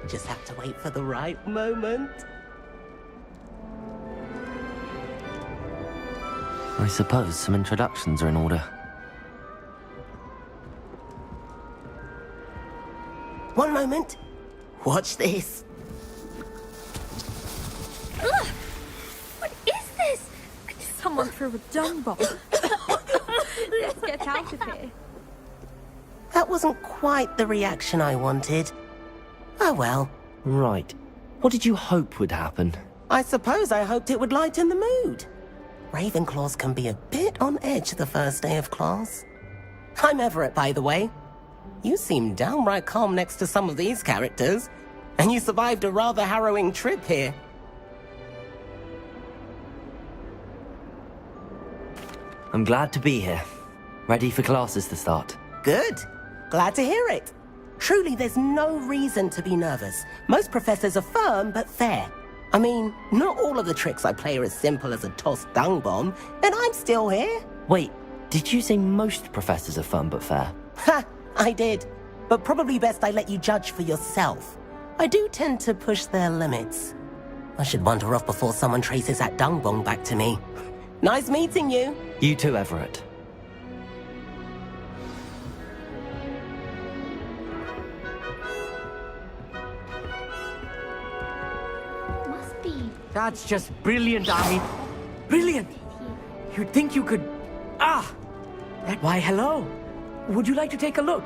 Just have to wait for the right moment. I suppose some introductions are in order. One moment. Watch this. Ugh! What is this? Someone threw a dung bomb. Let's get out of here. That wasn't quite the reaction I wanted. Oh well. Right. What did you hope would happen? I suppose I hoped it would lighten the mood. Ravenclaws can be a bit on edge the first day of class. I'm Everett, by the way. You seem downright calm next to some of these characters, and you survived a rather harrowing trip here. I'm glad to be here. Ready for classes to start. Good. Glad to hear it. Truly, there's no reason to be nervous. Most professors are firm but fair. I mean, not all of the tricks I play are as simple as a tossed dung bomb, and I'm still here. Wait, did you say most professors are fun but fair? Ha! I did. But probably best I let you judge for yourself. I do tend to push their limits. I should wander off before someone traces that dung bomb back to me. Nice meeting you. You too, Everett. Must be. That's just brilliant, Ami. Brilliant! You'd think you could... Why, hello. Would you like to take a look?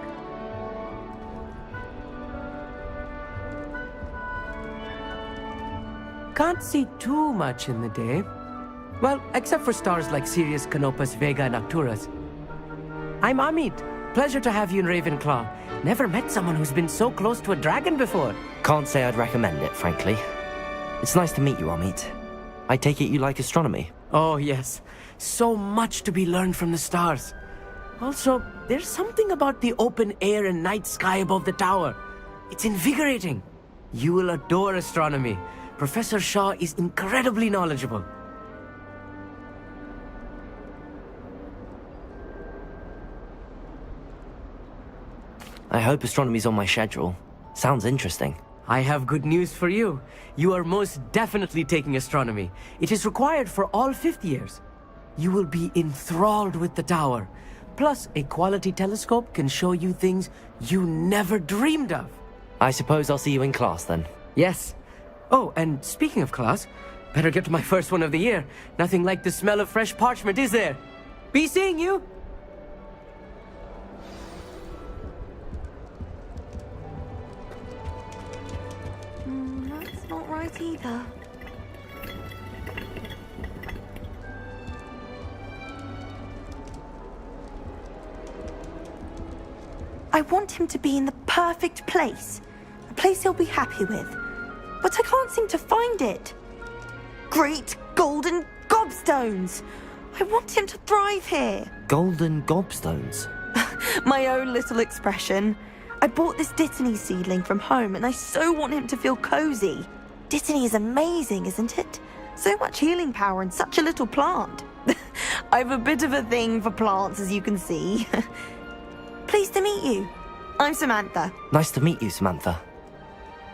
Can't see too much in the day. Well, except for stars like Sirius, Canopus, Vega, and Arcturus. I'm Amit. Pleasure to have you in Ravenclaw. Never met someone who's been so close to a dragon before. Can't say I'd recommend it, frankly. It's nice to meet you, Amit. I take it you like astronomy? Oh, yes. So much to be learned from the stars. Also, there's something about the open air and night sky above the tower. It's invigorating. You will adore astronomy. Professor Shaw is incredibly knowledgeable. I hope astronomy's on my schedule. Sounds interesting. I have good news for you. You are most definitely taking astronomy. It is required for all 5th years. You will be enthralled with the tower. Plus, a quality telescope can show you things you never dreamed of. I suppose I'll see you in class then. Yes. Oh, and speaking of class, better get to my first one of the year. Nothing like the smell of fresh parchment, is there? Be seeing you! That's not right either. I want him to be in the perfect place. A place he'll be happy with. But I can't seem to find it. Great golden gobstones! I want him to thrive here. Golden gobstones? My own little expression. I bought this Dittany seedling from home and I so want him to feel cozy. Dittany is amazing, isn't it? So much healing power in such a little plant. I've a bit of a thing for plants, as you can see. Pleased to meet you. I'm Samantha. Nice to meet you, Samantha.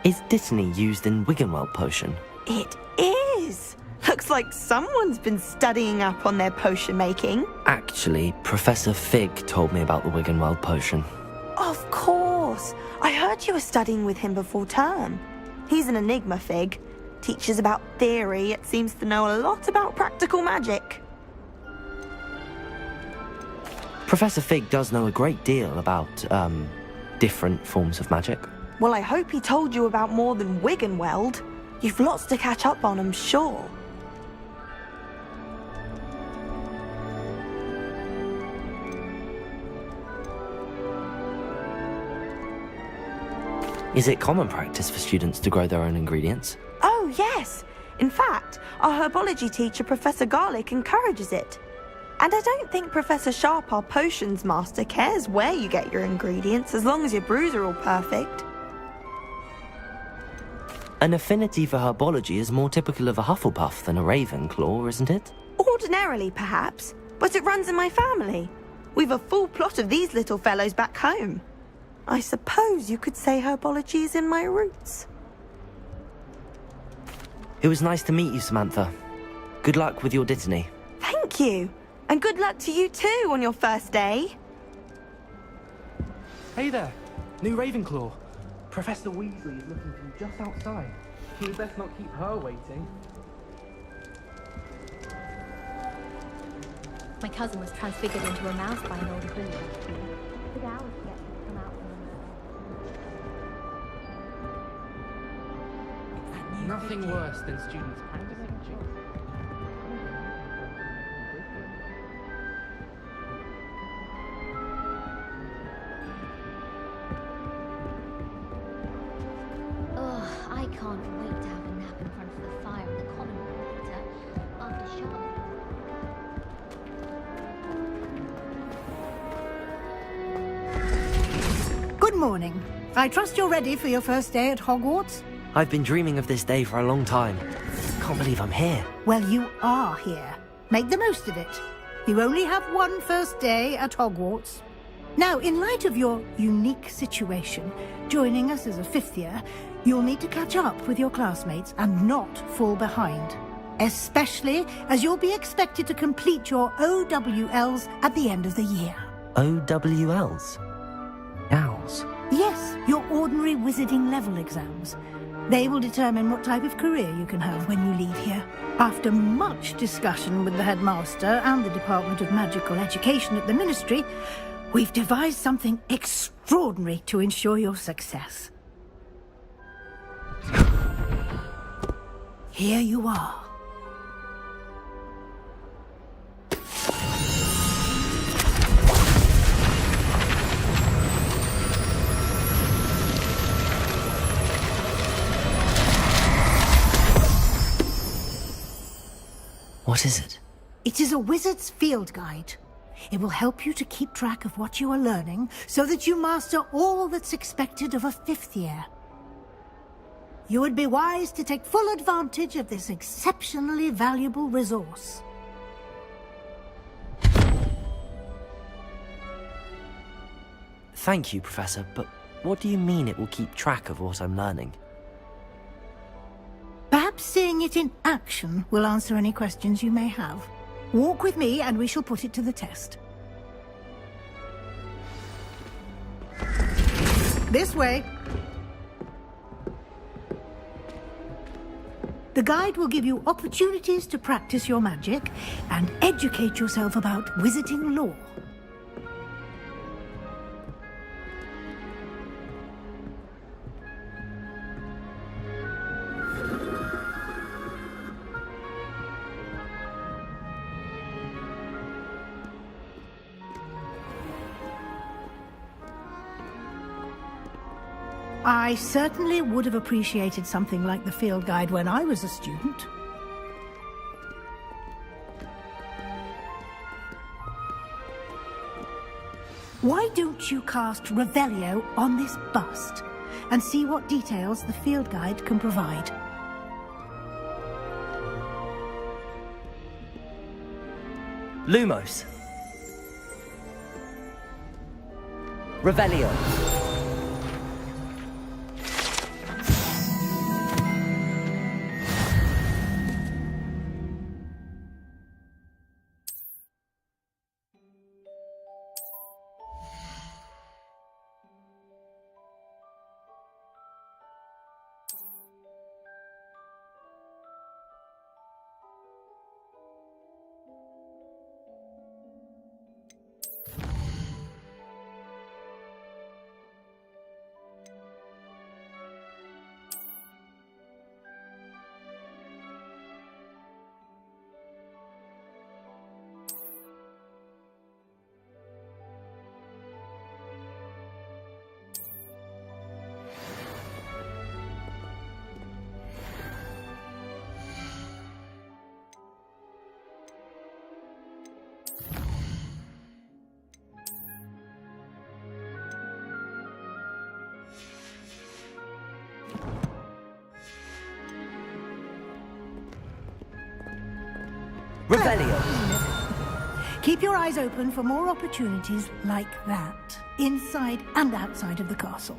Is Dittany used in Wiggenweld potion? It is. Looks like someone's been studying up on their potion making. Actually, Professor Fig told me about the Wiggenweld potion. Of course. I heard you were studying with him before term. He's an enigma, Fig. Teaches about theory, yet seems to know a lot about practical magic. Professor Fig does know a great deal about, different forms of magic. Well, I hope he told you about more than Wiggenweld. You've lots to catch up on, I'm sure. Is it common practice for students to grow their own ingredients? Oh, yes. In fact, our herbology teacher, Professor Garlick, encourages it. And I don't think Professor Sharp, our potions master, cares where you get your ingredients, as long as your brews are all perfect. An affinity for herbology is more typical of a Hufflepuff than a Ravenclaw, isn't it? Ordinarily, perhaps, but it runs in my family. We've a full plot of these little fellows back home. I suppose you could say herbology is in my roots. It was nice to meet you, Samantha. Good luck with your Dittany. Thank you. And good luck to you too on your first day. Hey there, new Ravenclaw. Professor Weasley is looking for you just outside. You'd best not keep her waiting. My cousin was transfigured into a mouse by an old bully last year. Took hours to get him to come out from Nothing worse than students practicing jinx. Ugh, I can't wait to have a nap in front of the fire in the common room later, after Charlotte. Good morning. I trust you're ready for your first day at Hogwarts? I've been dreaming of this day for a long time. Can't believe I'm here. Well, you are here. Make the most of it. You only have one first day at Hogwarts. Now, in light of your unique situation, joining us as a fifth year, you'll need to catch up with your classmates and not fall behind. Especially as you'll be expected to complete your OWLs at the end of the year. OWLs? Owls? Yes, your ordinary wizarding level exams. They will determine what type of career you can have when you leave here. After much discussion with the headmaster and the Department of Magical Education at the Ministry, we've devised something extraordinary to ensure your success. Here you are. What is it? It is a wizard's field guide. It will help you to keep track of what you are learning so that you master all that's expected of a fifth year. You would be wise to take full advantage of this exceptionally valuable resource. Thank you, Professor, but what do you mean it will keep track of what I'm learning? Perhaps seeing it in action will answer any questions you may have. Walk with me and we shall put it to the test. This way. The guide will give you opportunities to practice your magic and educate yourself about wizarding lore. I certainly would have appreciated something like the field guide when I was a student. Why don't you cast Revelio on this bust and see what details the field guide can provide? Lumos. Revelio. Revelio. Keep your eyes open for more opportunities like that, inside and outside of the castle.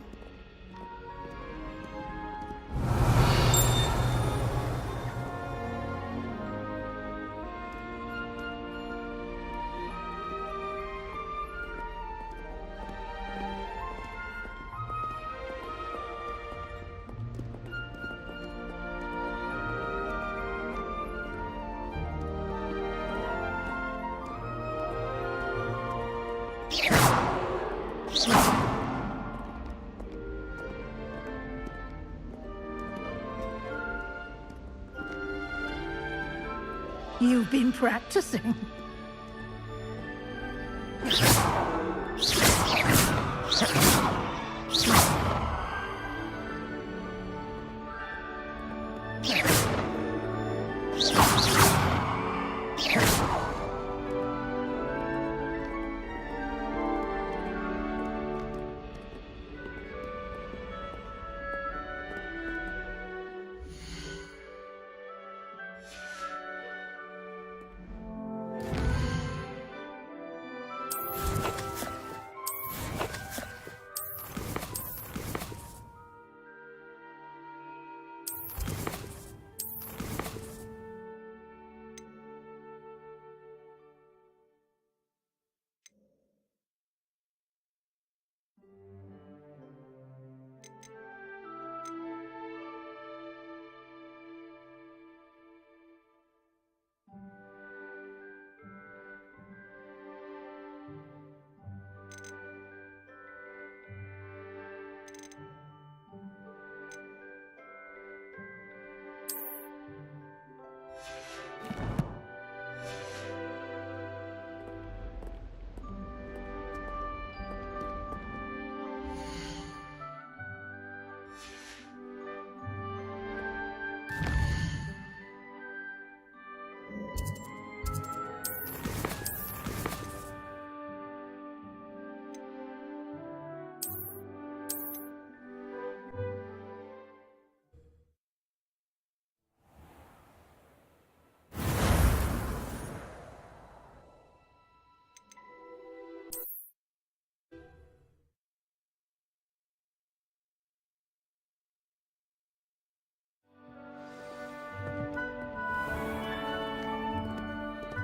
You've been practicing.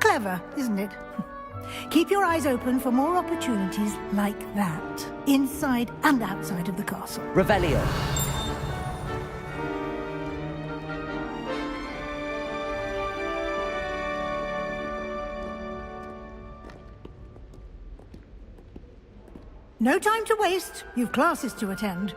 Clever, isn't it? Keep your eyes open for more opportunities like that, inside and outside of the castle. Revelio. No time to waste. You've classes to attend.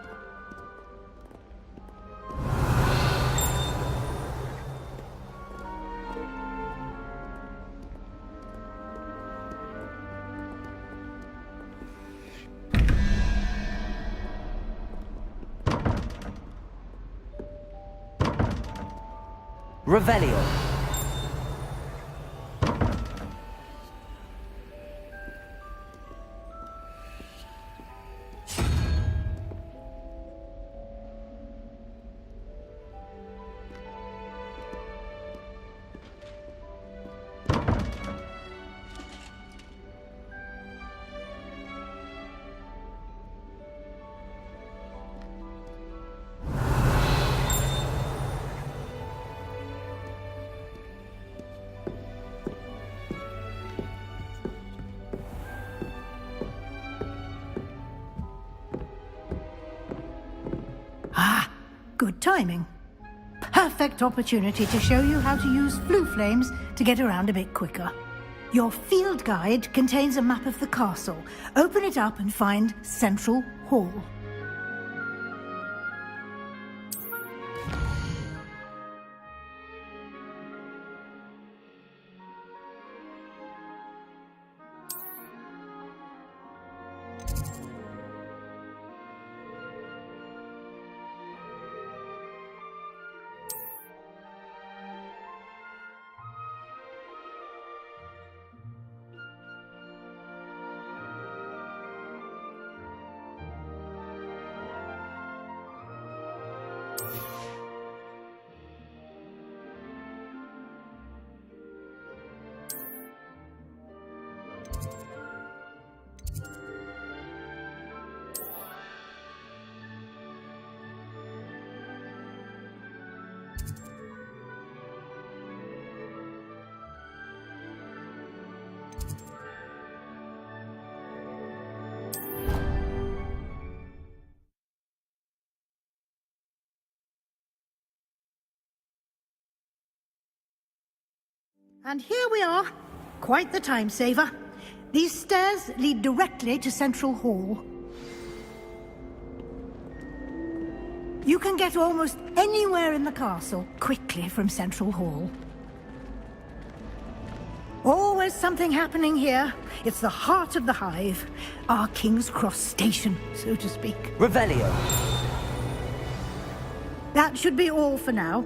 Revelio. Good timing. Perfect opportunity to show you how to use flue flames to get around a bit quicker. Your field guide contains a map of the castle. Open it up and find Central Hall. And here we are. Quite the time saver. These stairs lead directly to Central Hall. You can get almost anywhere in the castle quickly from Central Hall. Always something happening here. It's the heart of the hive. Our King's Cross station, so to speak. Revelio. That should be all for now.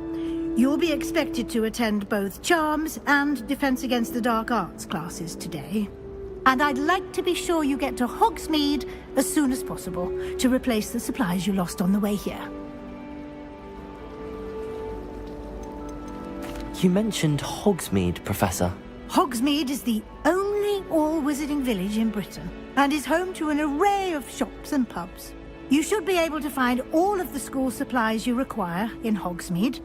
You'll be expected to attend both Charms and Defense Against the Dark Arts classes today. And I'd like to be sure you get to Hogsmeade as soon as possible to replace the supplies you lost on the way here. You mentioned Hogsmeade, Professor. Hogsmeade is the only all-wizarding village in Britain and is home to an array of shops and pubs. You should be able to find all of the school supplies you require in Hogsmeade.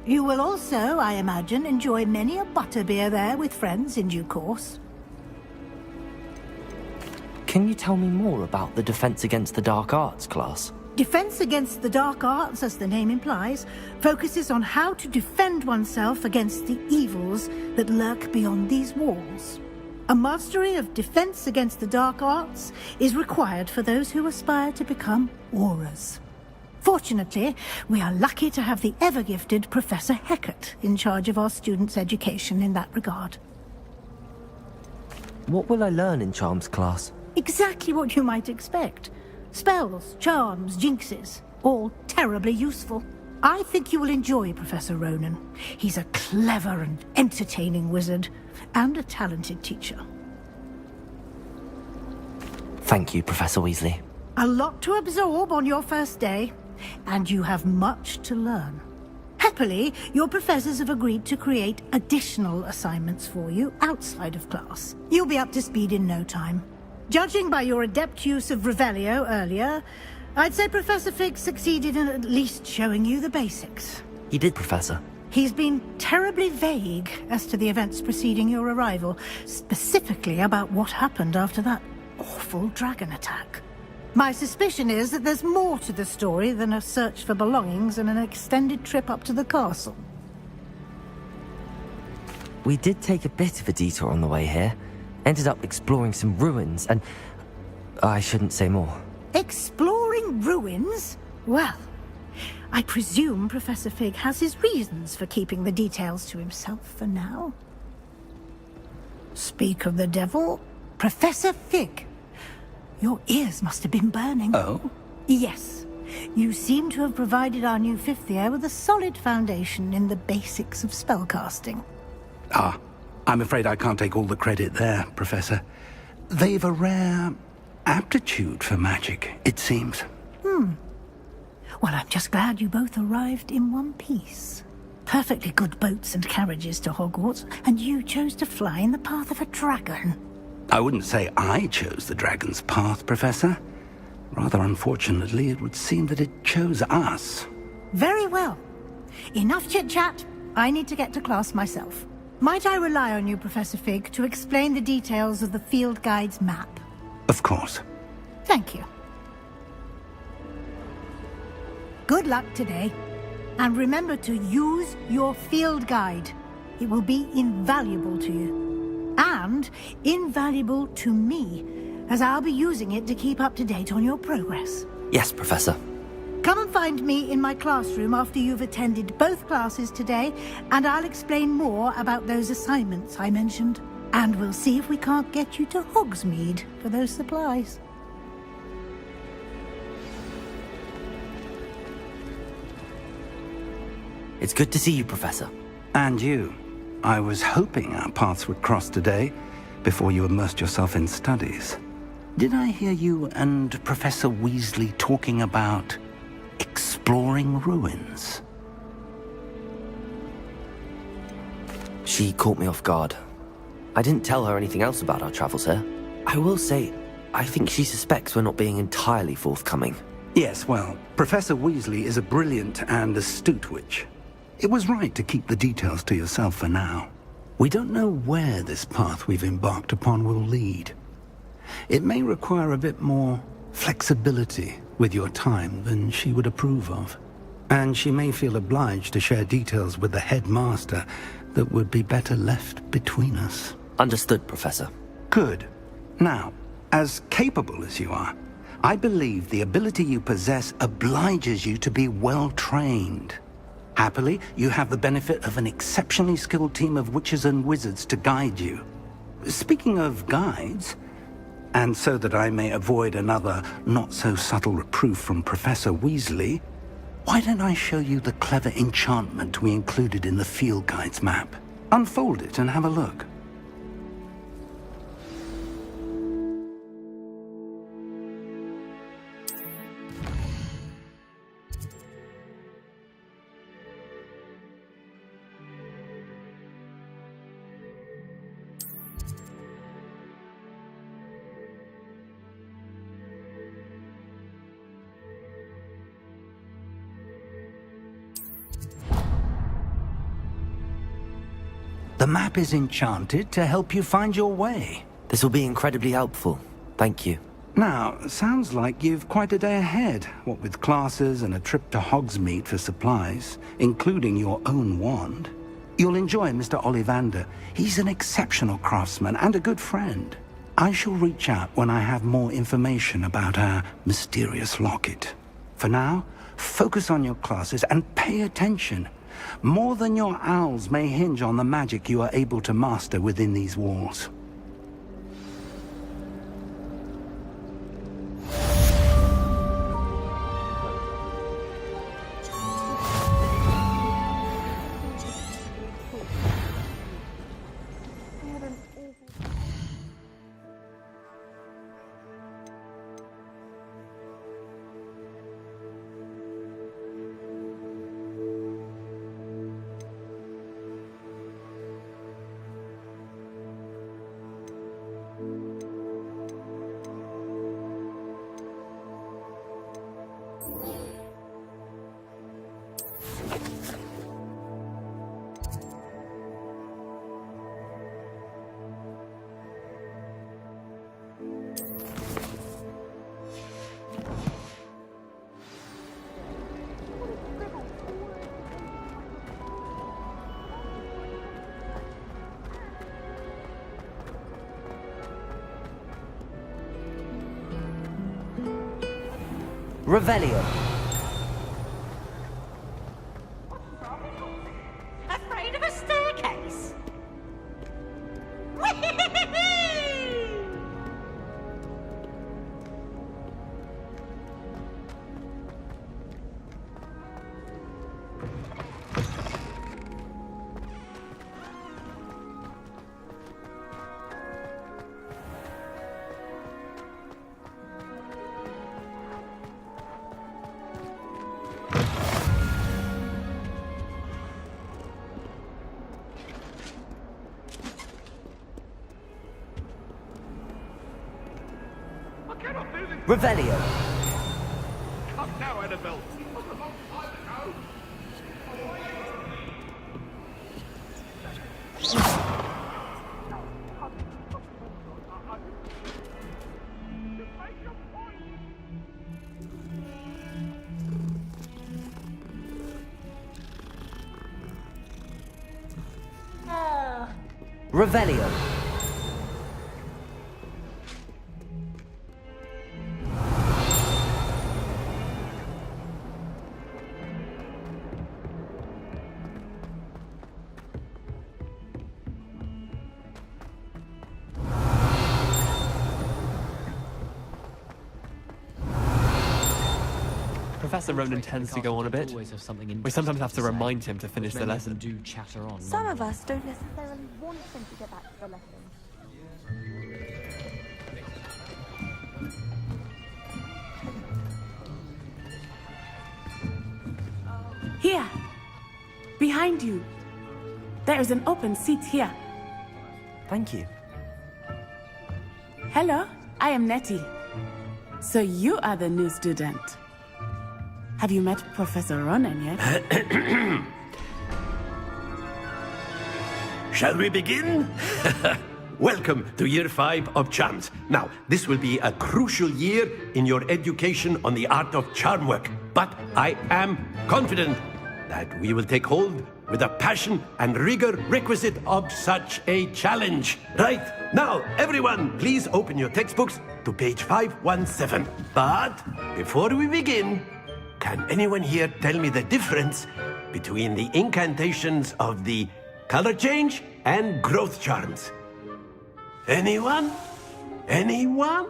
You will also, I imagine, enjoy many a butterbeer there with friends in due course. Can you tell me more about the Defense Against the Dark Arts class? Defense Against the Dark Arts, as the name implies, focuses on how to defend oneself against the evils that lurk beyond these walls. A mastery of Defense Against the Dark Arts is required for those who aspire to become Aurors. Fortunately, we are lucky to have the ever-gifted Professor Hecat in charge of our students' education in that regard. What will I learn in Charms class? Exactly what you might expect. Spells, charms, jinxes, all terribly useful. I think you will enjoy Professor Ronan. He's a clever and entertaining wizard, and a talented teacher. Thank you, Professor Weasley. A lot to absorb on your first day, and you have much to learn. Happily, your professors have agreed to create additional assignments for you outside of class. You'll be up to speed in no time. Judging by your adept use of Revelio earlier, I'd say Professor Fig succeeded in at least showing you the basics. He did, Professor. He's been terribly vague as to the events preceding your arrival, specifically about what happened after that awful dragon attack. My suspicion is that there's more to the story than a search for belongings and an extended trip up to the castle. We did take a bit of a detour on the way here. Ended up exploring some ruins, and I shouldn't say more. Exploring ruins? Well, I presume Professor Fig has his reasons for keeping the details to himself for now. Speak of the devil, Professor Fig. Your ears must have been burning. Oh? Yes. You seem to have provided our new fifth year with a solid foundation in the basics of spellcasting. Ah, I'm afraid I can't take all the credit there, Professor. They've a rare aptitude for magic, it seems. Well, I'm just glad you both arrived in one piece. Perfectly good boats and carriages to Hogwarts, and you chose to fly in the path of a dragon. I wouldn't say I chose the dragon's path, Professor. Rather unfortunately, it would seem that it chose us. Very well. Enough chit-chat. I need to get to class myself. Might I rely on you, Professor Fig, to explain the details of the field guide's map? Of course. Thank you. Good luck today. And remember to use your field guide. It will be invaluable to you. And invaluable to me, as I'll be using it to keep up to date on your progress. Yes, Professor. Come and find me in my classroom after you've attended both classes today, and I'll explain more about those assignments I mentioned. And we'll see if we can't get you to Hogsmeade for those supplies. It's good to see you, Professor. And you. I was hoping our paths would cross today, before you immersed yourself in studies. Did I hear you and Professor Weasley talking about exploring ruins? She caught me off guard. I didn't tell her anything else about our travels here. I will say, I think she suspects we're not being entirely forthcoming. Yes, well, Professor Weasley is a brilliant and astute witch. It was right to keep the details to yourself for now. We don't know where this path we've embarked upon will lead. It may require a bit more flexibility with your time than she would approve of. And she may feel obliged to share details with the headmaster that would be better left between us. Understood, Professor. Good. Now, as capable as you are, I believe the ability you possess obliges you to be well trained. Happily, you have the benefit of an exceptionally skilled team of witches and wizards to guide you. Speaking of guides, and so that I may avoid another not-so-subtle reproof from Professor Weasley, why don't I show you the clever enchantment we included in the field guide's map? Unfold it and have a look. The map is enchanted to help you find your way. This will be incredibly helpful. Thank you. Now, sounds like you've quite a day ahead, what with classes and a trip to Hogsmeade for supplies, including your own wand. You'll enjoy Mr. Ollivander. He's an exceptional craftsman and a good friend. I shall reach out when I have more information about our mysterious locket. For now, focus on your classes and pay attention. More than your owls may hinge on the magic you are able to master within these walls. Revelio. Afraid of a staircase? Revelio. Come now, Annabelle. Revelio. Professor Ronan tends to go on a bit. We sometimes have to remind him to finish the lesson. Some of us don't necessarily want him to get back to the lesson. Here, behind you. There is an open seat here. Thank you. Hello, I am Nettie. So you are the new student. Have you met Professor Ronan yet? Shall we begin? Welcome to Year 5 of Charms. Now, this will be a crucial year in your education on the art of charm work. But I am confident that we will take hold with the passion and rigor requisite of such a challenge. Right, now, everyone, please open your textbooks to page 517. But before we begin, can anyone here tell me the difference between the incantations of the color change and growth charms? Anyone? Anyone?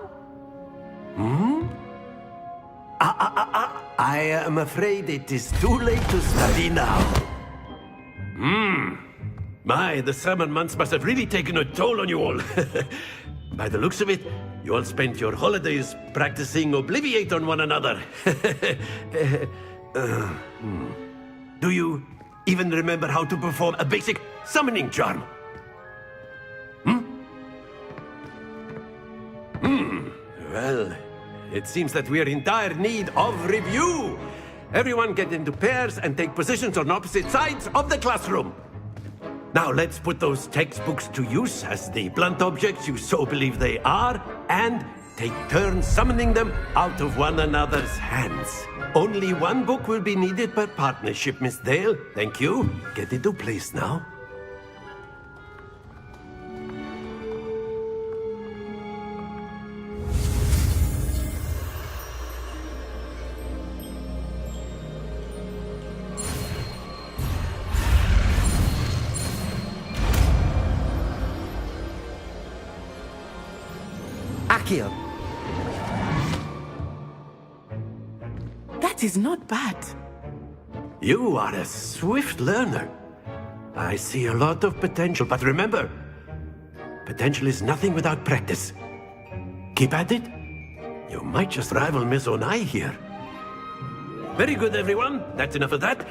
I am afraid it is too late to study now. My, the summer months must have really taken a toll on you all. By the looks of it, you all spent your holidays practicing Obliviate on one another. Do you even remember how to perform a basic summoning charm? Well, it seems that we are in dire need of review. Everyone get into pairs and take positions on opposite sides of the classroom. Now let's put those textbooks to use as the blunt objects you so believe they are, and take turns summoning them out of one another's hands. Only one book will be needed per partnership, Miss Dale. Thank you. Get into place now. Accio. That is not bad. You are a swift learner. I see a lot of potential, but remember, potential is nothing without practice. Keep at it. You might just rival Miss Onai here. Very good, everyone. That's enough of that.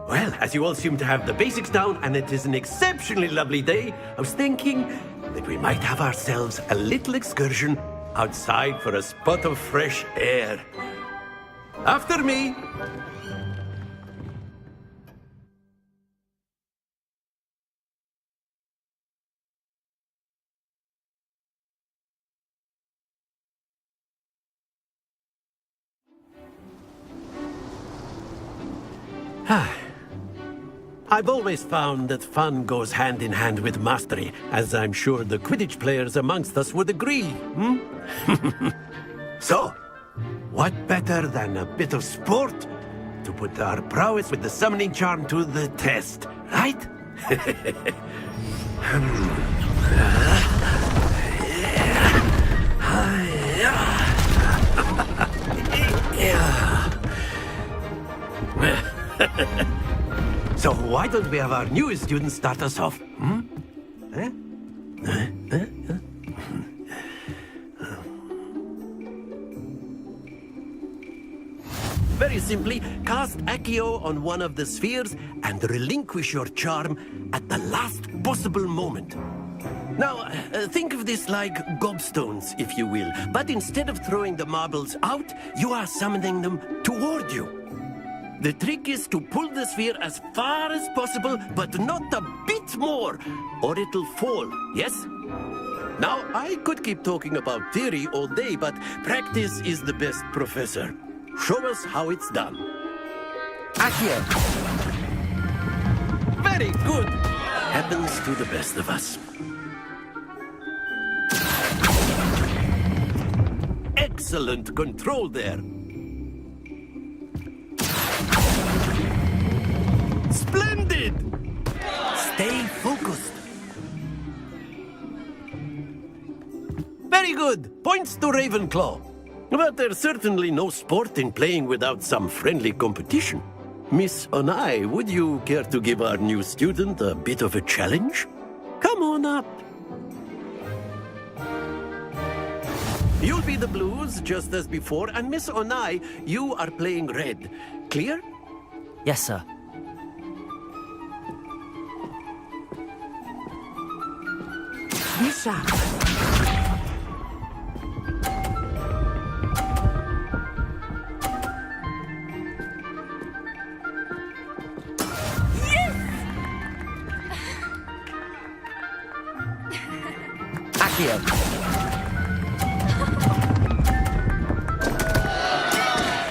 Well, as you all seem to have the basics down, and it is an exceptionally lovely day, I was thinking that we might have ourselves a little excursion outside for a spot of fresh air. After me. I've always found that fun goes hand in hand with mastery, as I'm sure the Quidditch players amongst us would agree, So, what better than a bit of sport to put our prowess with the summoning charm to the test, right? So why don't we have our newest student start us off? Very simply, cast Accio on one of the spheres and relinquish your charm at the last possible moment. Now, think of this like gobstones, if you will, but instead of throwing the marbles out, you are summoning them toward you. The trick is to pull the sphere as far as possible, but not a bit more, or it'll fall, yes? Now, I could keep talking about theory all day, but practice is the best professor. Show us how it's done. Accio. Very good. Happens to the best of us. Excellent control there. Splendid! Stay focused. Very good. Points to Ravenclaw. But there's certainly no sport in playing without some friendly competition. Miss Onai, would you care to give our new student a bit of a challenge? Come on up. You'll be the blues, just as before, and Miss Onai, you are playing red. Clear? Yes, sir. Misha. Accio.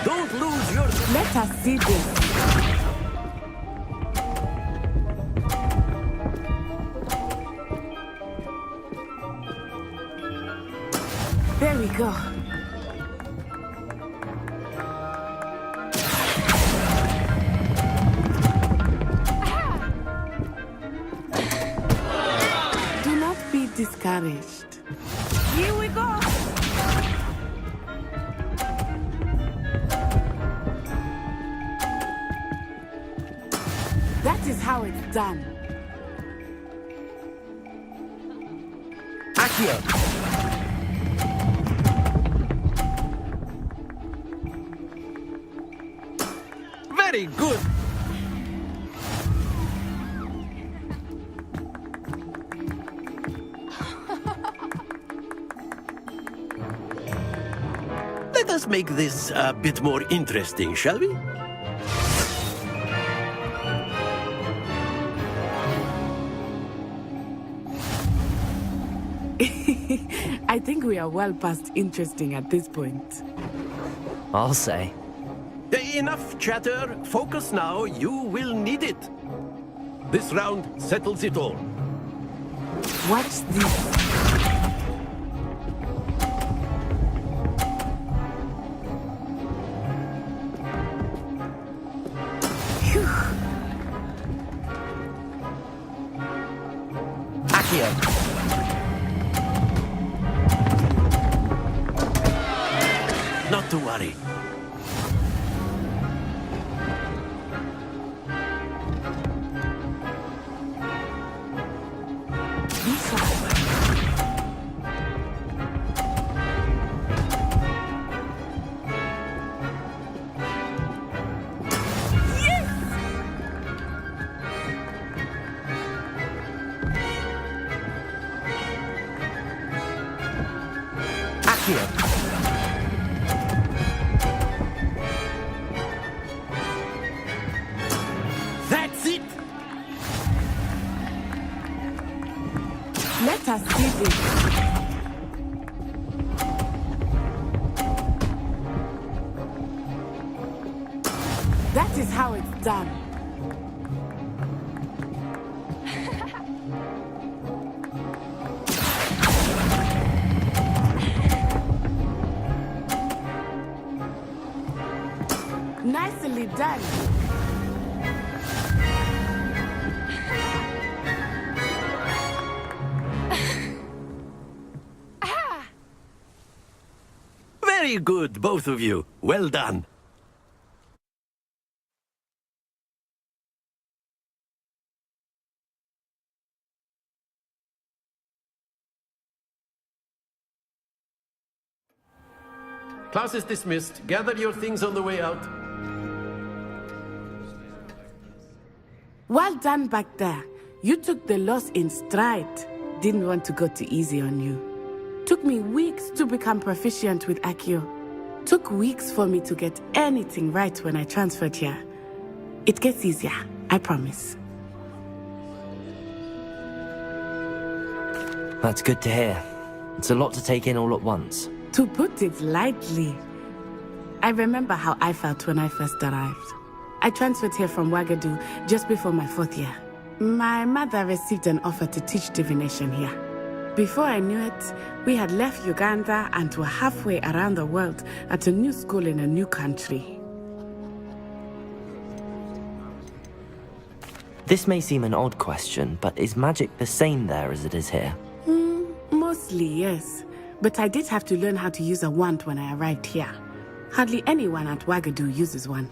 Don't lose your... Let us see this. There we go. Do not be discouraged. Here we go. That is how it's done. Accio. Very good. Let us make this a bit more interesting, shall we? I think we are well past interesting at this point. I'll say. Enough chatter. Focus now. You will need it. This round settles it all. Watch this. Accio. Not to worry. That's it! Let us see this. That is how it's done. Nicely done. Very good, both of you. Well done. Class is dismissed. Gather your things on the way out. Well done back there. You took the loss in stride. Didn't want to go too easy on you. Took me weeks to become proficient with Accio. Took weeks for me to get anything right when I transferred here. It gets easier, I promise. That's good to hear. It's a lot to take in all at once. To put it lightly, I remember how I felt when I first arrived. I transferred here from Ouagadougou just before my 4th year. My mother received an offer to teach divination here. Before I knew it, we had left Uganda and were halfway around the world at a new school in a new country. This may seem an odd question, but is magic the same there as it is here? Mostly, yes. But I did have to learn how to use a wand when I arrived here. Hardly anyone at Ouagadougou uses one.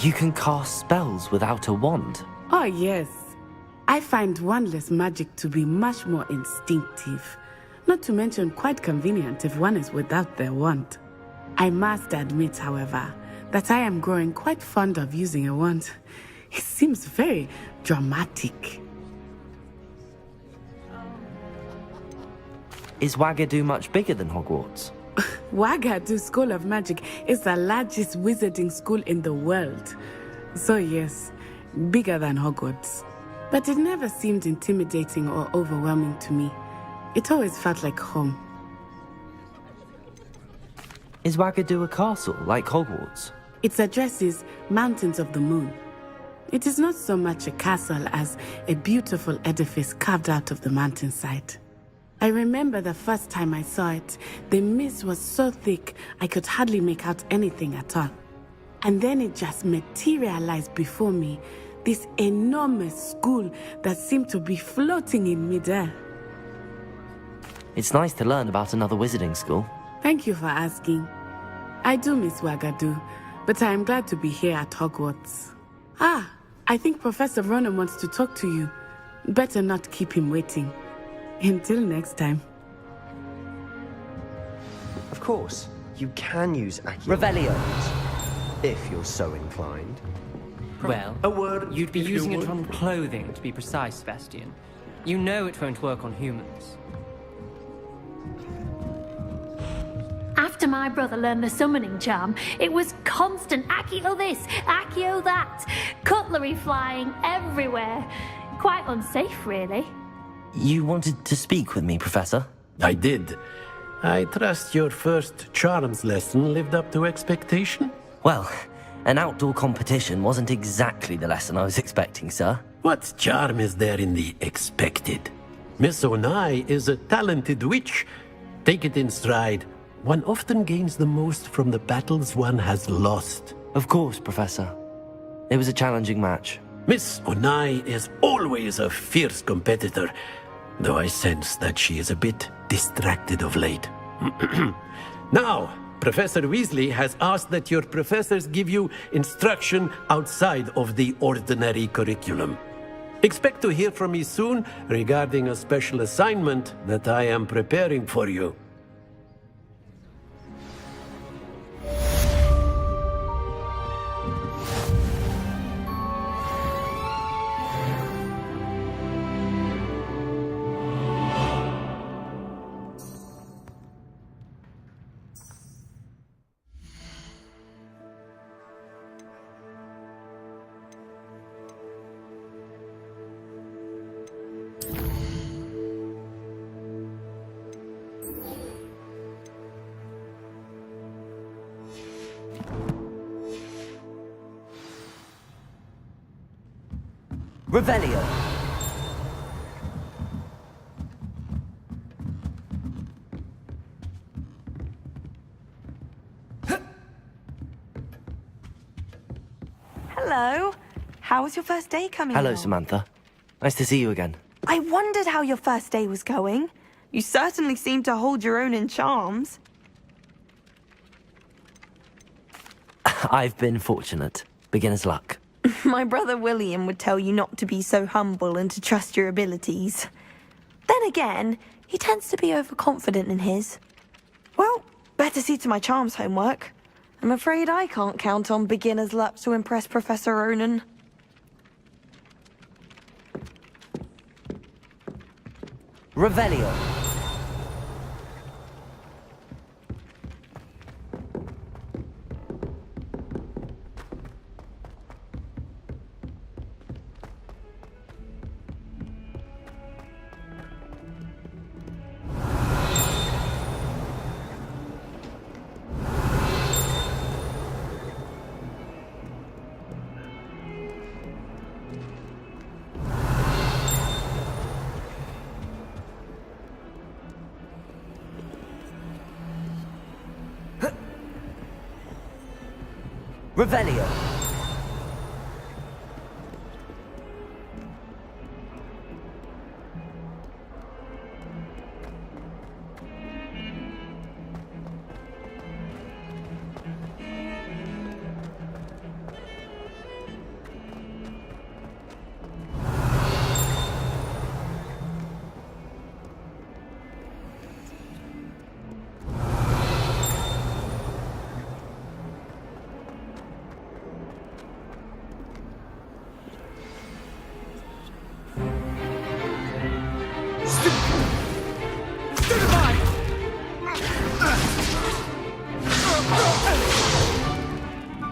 You can cast spells without a wand? Oh, yes. I find wandless magic to be much more instinctive. Not to mention quite convenient if one is without their wand. I must admit, however, that I am growing quite fond of using a wand. It seems very dramatic. Is Ouagadougou much bigger than Hogwarts? Ouagadougou School of Magic is the largest wizarding school in the world. So yes, bigger than Hogwarts. But it never seemed intimidating or overwhelming to me. It always felt like home. Is Wagadu a castle, like Hogwarts? Its address is Mountains of the Moon. It is not so much a castle as a beautiful edifice carved out of the mountainside. I remember the first time I saw it, the mist was so thick I could hardly make out anything at all. And then it just materialized before me, this enormous school that seemed to be floating in midair. It's nice to learn about another wizarding school. Thank you for asking. I do miss Wagadu, but I am glad to be here at Hogwarts. Ah, I think Professor Ronan wants to talk to you. Better not keep him waiting. Until next time. Of course, you can use Accio. Revelio. If you're so inclined. Well, A word, you'd be if you using it would. on clothing, to be precise, Sebastian. You know it won't work on humans. After my brother learned the summoning charm, it was constant Accio this, Accio that. Cutlery flying everywhere. Quite unsafe, really. You wanted to speak with me, Professor? I did. I trust your first charms lesson lived up to expectation? Well, an outdoor competition wasn't exactly the lesson I was expecting, sir. What charm is there in the expected? Miss Onai is a talented witch. Take it in stride. One often gains the most from the battles one has lost. Of course, Professor. It was a challenging match. Miss Onai is always a fierce competitor, though I sense that she is a bit distracted of late. Now, Professor Weasley has asked that your professors give you instruction outside of the ordinary curriculum. Expect to hear from me soon regarding a special assignment that I am preparing for you. Revelio. Hello. How was your first day coming Hello, along? Samantha. Nice to see you again. I wondered how your first day was going. You certainly seem to hold your own in charms. I've been fortunate. Beginner's luck. My brother William would tell you not to be so humble and to trust your abilities. Then again, he tends to be overconfident in his. Well, better see to my charms homework. I'm afraid I can't count on beginner's luck to impress Professor Ronan. Revelio. Revelio.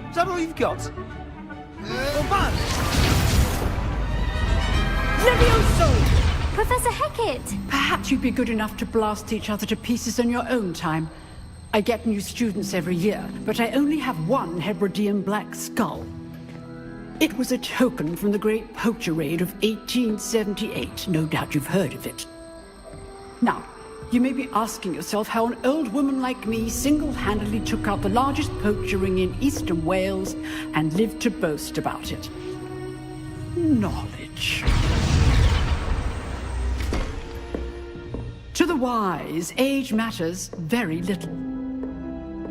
Is that all you've got? Oh, man! Levioso! Professor Hecat! Perhaps you'd be good enough to blast each other to pieces in your own time. I get new students every year, but I only have one Hebridean black skull. It was a token from the Great Poacher Raid of 1878. No doubt you've heard of it. Now, you may be asking yourself how an old woman like me single-handedly took out the largest poacher ring in eastern Wales and lived to boast about it. Knowledge. To the wise, age matters very little.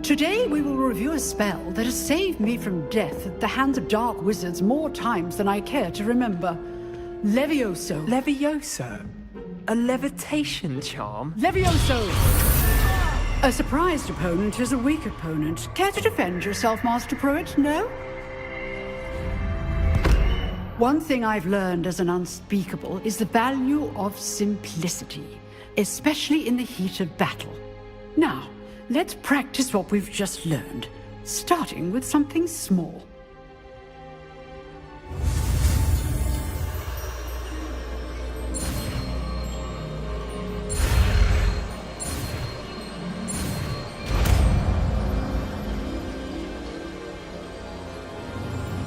Today we will review a spell that has saved me from death at the hands of dark wizards more times than I care to remember. Levioso. Levioso? A levitation charm? Levioso! A surprised opponent is a weak opponent. Care to defend yourself, Master Pruitt? No? One thing I've learned as an unspeakable is the value of simplicity, especially in the heat of battle. Now, let's practice what we've just learned, starting with something small.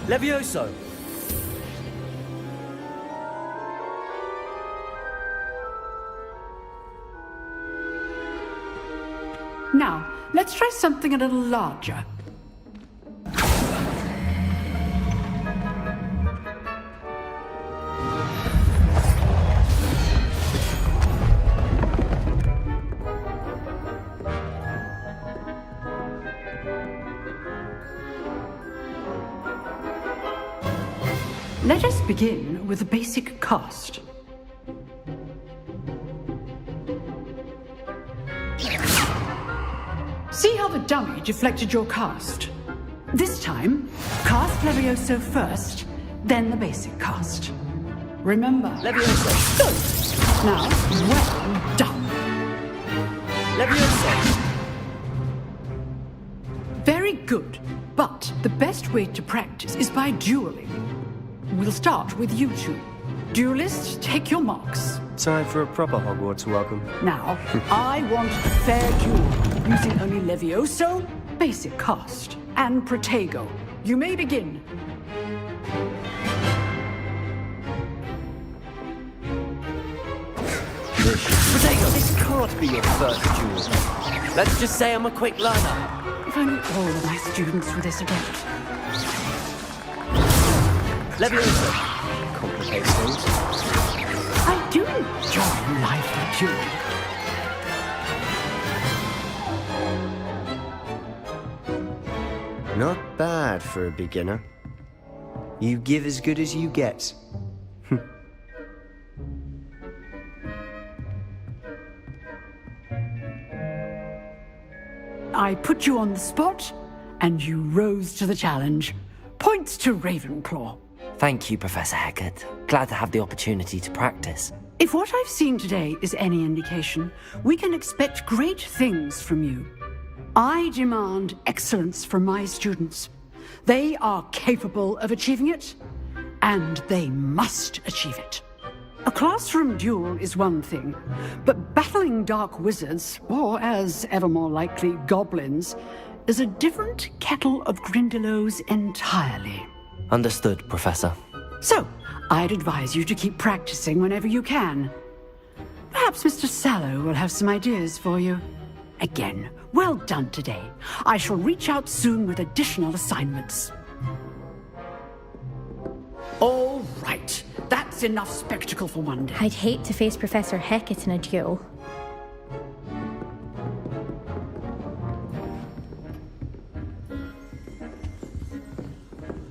Levioso! Now, let's try something a little larger. Let us begin with a basic cast. See how the dummy deflected your cast? This time, cast Levioso first, then the basic cast. Remember, Levioso! Good! Now, well done! Levioso! Very good, but the best way to practice is by dueling. We'll start with you two. Duelists, take your marks. Time for a proper Hogwarts welcome. Now, I want a fair duel, using only Levioso, basic cast, and Protego. You may begin. Protego, this can't be your first duel. Let's just say I'm a quick learner. If only all of my students were this adept. Levioso. Complicates things. I do enjoy life dueling. Not bad for a beginner. You give as good as you get. I put you on the spot, and you rose to the challenge. Points to Ravenclaw. Thank you, Professor Hecat. Glad to have the opportunity to practice. If what I've seen today is any indication, we can expect great things from you. I demand excellence from my students. They are capable of achieving it, and they must achieve it. A classroom duel is one thing, but battling dark wizards, or as ever more likely, goblins, is a different kettle of Grindylows entirely. Understood, Professor. So, I'd advise you to keep practicing whenever you can. Perhaps Mr. Sallow will have some ideas for you. Again, well done today. I shall reach out soon with additional assignments. All right. That's enough spectacle for one day. I'd hate to face Professor Hecat in a duel.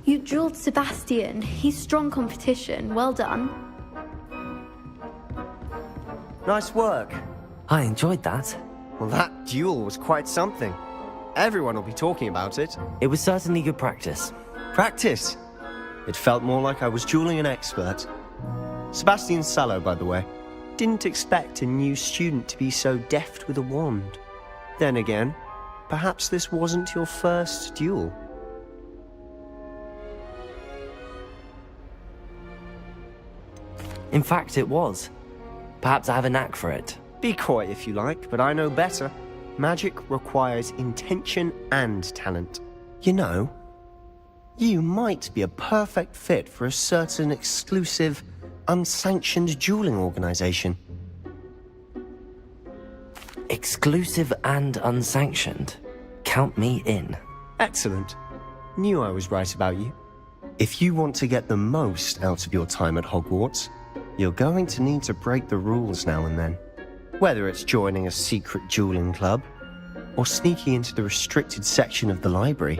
You dueled Sebastian. He's strong competition. Well done. Nice work. I enjoyed that. Well, that duel was quite something. Everyone will be talking about it. It was certainly good practice. Practice? It felt more like I was dueling an expert. Sebastian Sallow, by the way. Didn't expect a new student to be so deft with a wand. Then again, perhaps this wasn't your first duel. In fact, it was. Perhaps I have a knack for it. Be coy if you like, but I know better. Magic requires intention and talent. You know, you might be a perfect fit for a certain exclusive, unsanctioned dueling organization. Exclusive and unsanctioned. Count me in. Excellent. Knew I was right about you. If you want to get the most out of your time at Hogwarts, you're going to need to break the rules now and then. Whether it's joining a secret dueling club, or sneaking into the restricted section of the library,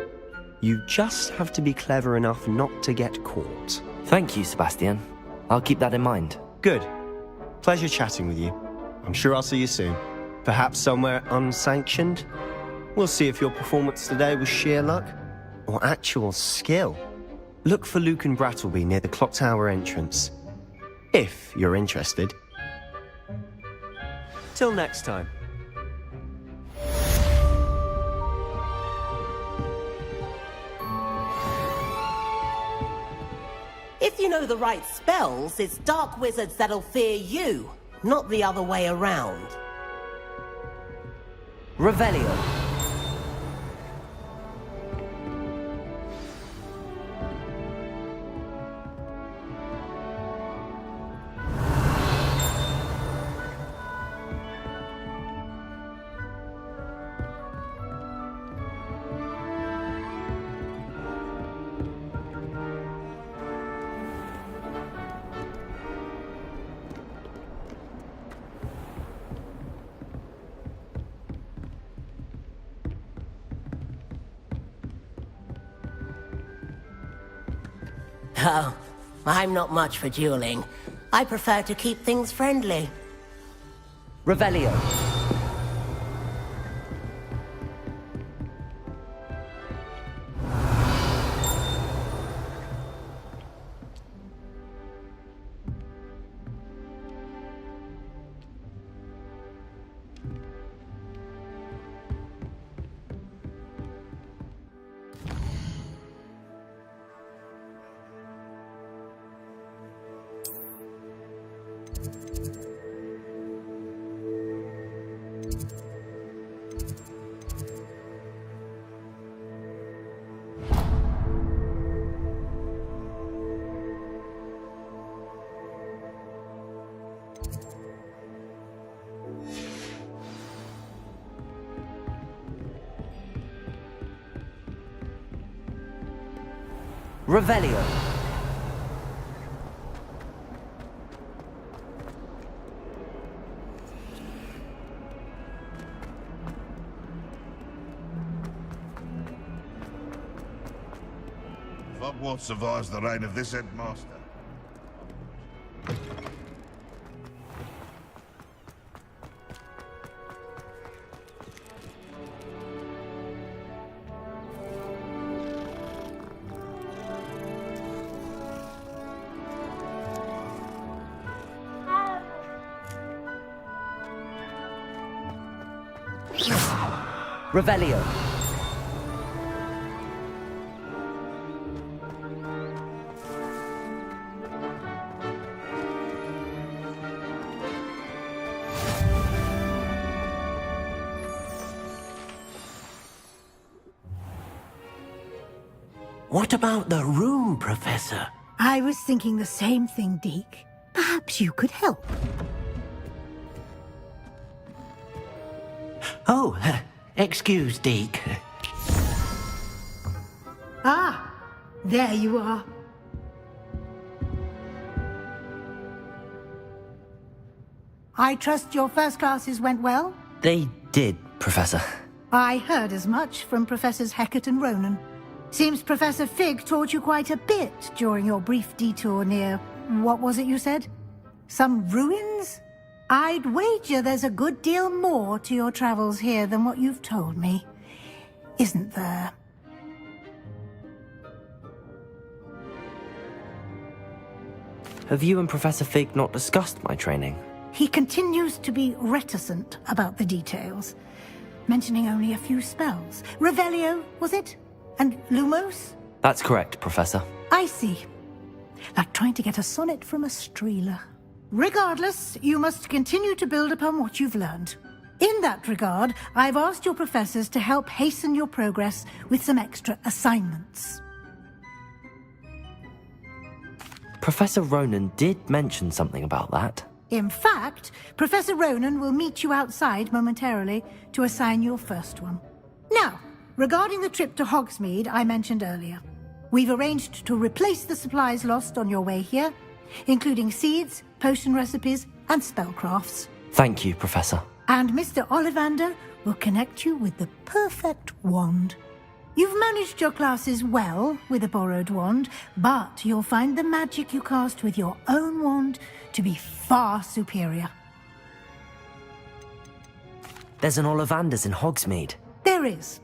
you just have to be clever enough not to get caught. Thank you, Sebastian. I'll keep that in mind. Good. Pleasure chatting with you. I'm sure I'll see you soon. Perhaps somewhere unsanctioned? We'll see if your performance today was sheer luck, or actual skill. Look for Luke and Brattleby near the clock tower entrance. If you're interested. Till next time. If you know the right spells, it's dark wizards that'll fear you, not the other way around. Revelio. Oh, I'm not much for dueling. I prefer to keep things friendly. Revelio. Revelio. Hogwarts survives the reign of this headmaster. Revelio. What about the room, Professor? I was thinking the same thing, Deke. Perhaps you could help. Oh, excuse, Deke. Ah, there you are. I trust your first classes went well? They did, Professor. I heard as much from Professors Hecat and Ronan. Seems Professor Fig taught you quite a bit during your brief detour near... what was it you said? Some ruins? I'd wager there's a good deal more to your travels here than what you've told me. Isn't there? Have you and Professor Fig not discussed my training? He continues to be reticent about the details, mentioning only a few spells. Revelio, was it? And Lumos? That's correct, Professor. I see. Like trying to get a sonnet from a streeler. Regardless, you must continue to build upon what you've learned. In that regard, I've asked your professors to help hasten your progress with some extra assignments. Professor Ronan did mention something about that. In fact, Professor Ronan will meet you outside momentarily to assign your first one. Now, regarding the trip to Hogsmeade I mentioned earlier, we've arranged to replace the supplies lost on your way here, including seeds, potion recipes, and spellcrafts. Thank you, Professor. And Mr. Ollivander will connect you with the perfect wand. You've managed your classes well with a borrowed wand, but you'll find the magic you cast with your own wand to be far superior. There's an Ollivander's in Hogsmeade. There is.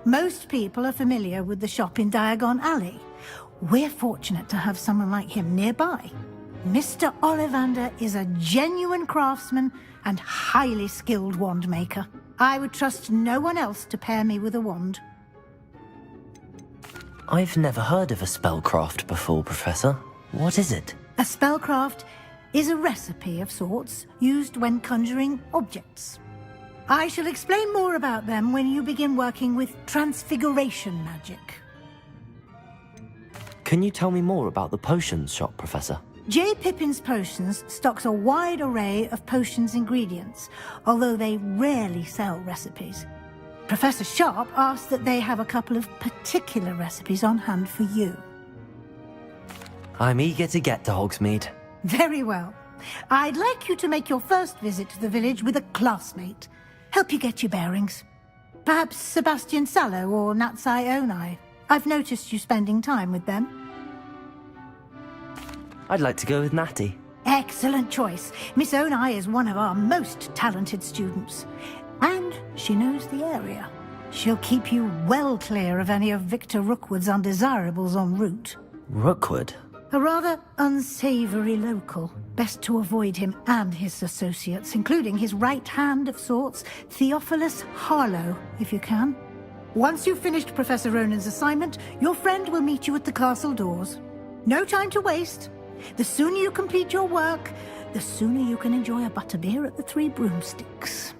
Most people are familiar with the shop in Diagon Alley. We're fortunate to have someone like him nearby. Mr. Ollivander is a genuine craftsman and highly skilled wand maker. I would trust no one else to pair me with a wand. I've never heard of a spellcraft before, Professor. What is it? A spellcraft is a recipe of sorts used when conjuring objects. I shall explain more about them when you begin working with transfiguration magic. Can you tell me more about the potions shop, Professor? J. Pippin's Potions stocks a wide array of potions ingredients, although they rarely sell recipes. Professor Sharp asked that they have a couple of particular recipes on hand for you. I'm eager to get to Hogsmeade. Very well. I'd like you to make your first visit to the village with a classmate. Help you get your bearings. Perhaps Sebastian Sallow or Natsai Onai. I've noticed you spending time with them. I'd like to go with Natty. Excellent choice. Miss Onai is one of our most talented students. And she knows the area. She'll keep you well clear of any of Victor Rookwood's undesirables en route. Rookwood? A rather unsavory local. Best to avoid him and his associates, including his right hand of sorts, Theophilus Harlow, if you can. Once you've finished Professor Ronan's assignment, your friend will meet you at the castle doors. No time to waste. The sooner you complete your work, the sooner you can enjoy a butterbeer at the Three Broomsticks.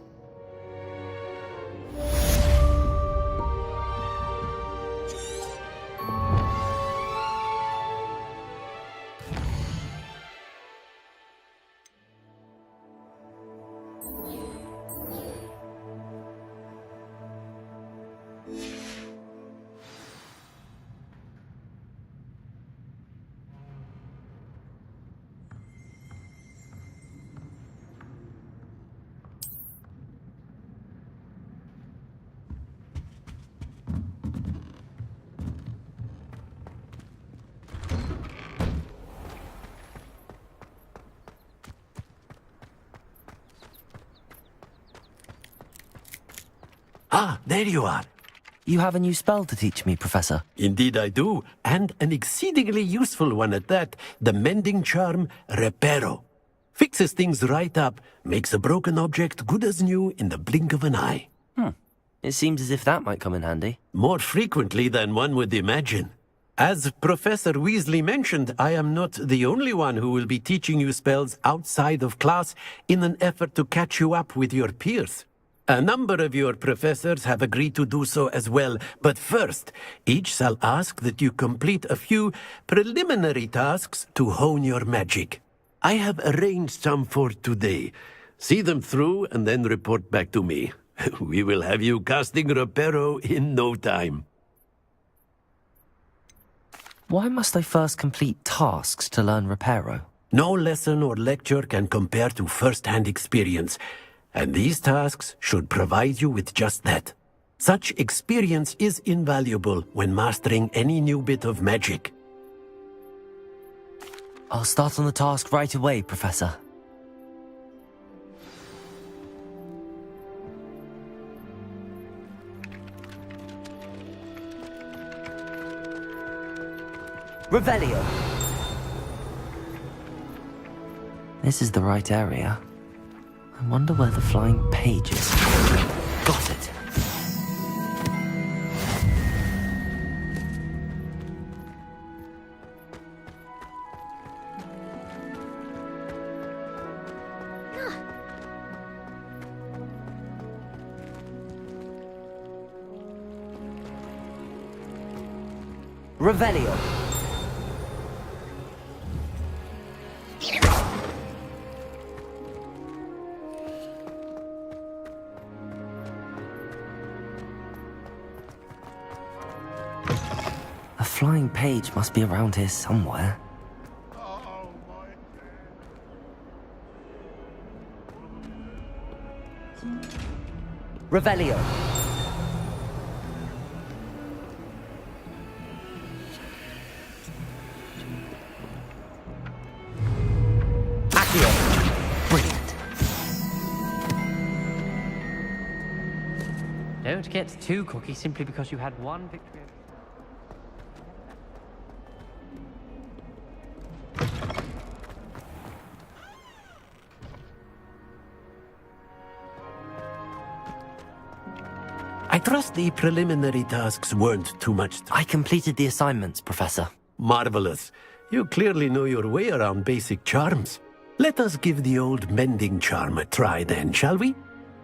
Ah, there you are. You have a new spell to teach me, Professor. Indeed I do, and an exceedingly useful one at that, the mending charm Reparo. Fixes things right up, makes a broken object good as new in the blink of an eye. It seems as if that might come in handy. More frequently than one would imagine. As Professor Weasley mentioned, I am not the only one who will be teaching you spells outside of class in an effort to catch you up with your peers. A number of your professors have agreed to do so as well, but first, each shall ask that you complete a few preliminary tasks to hone your magic. I have arranged some for today. See them through and then report back to me. We will have you casting Reparo in no time. Why must I first complete tasks to learn Reparo? No lesson or lecture can compare to first-hand experience, and these tasks should provide you with just that. Such experience is invaluable when mastering any new bit of magic. I'll start on the task right away, Professor. Revelio! This is the right area. I wonder where the flying page is. Got it! Revelio. A flying page must be around here somewhere. Revelio. Brilliant. Don't get too cocky simply because you had one victory. I trust the preliminary tasks weren't too much. I completed the assignments, Professor. Marvelous. You clearly know your way around basic charms. Let us give the old mending charm a try then, shall we?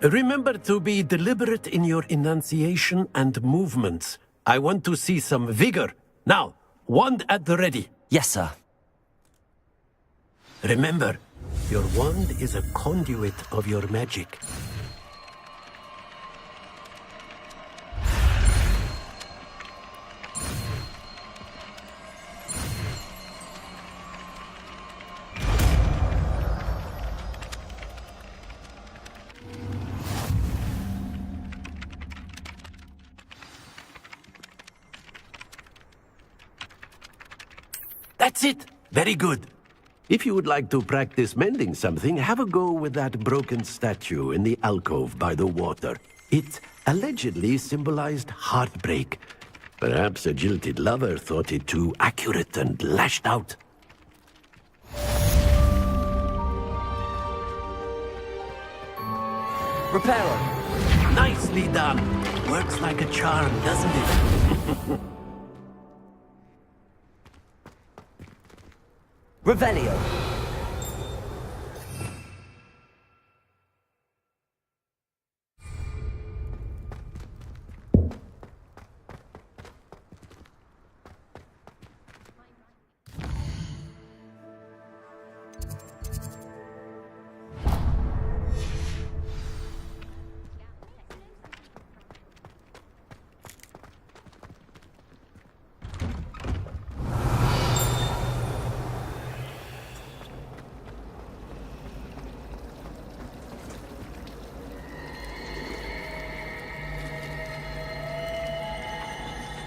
Remember to be deliberate in your enunciation and movements. I want to see some vigor. Now, wand at the ready. Yes, sir. Remember, your wand is a conduit of your magic. That's it! Very good. If you would like to practice mending something, have a go with that broken statue in the alcove by the water. It allegedly symbolized heartbreak. Perhaps a jilted lover thought it too accurate and lashed out. Reparo. Nicely done. Works like a charm, doesn't it? Revelio.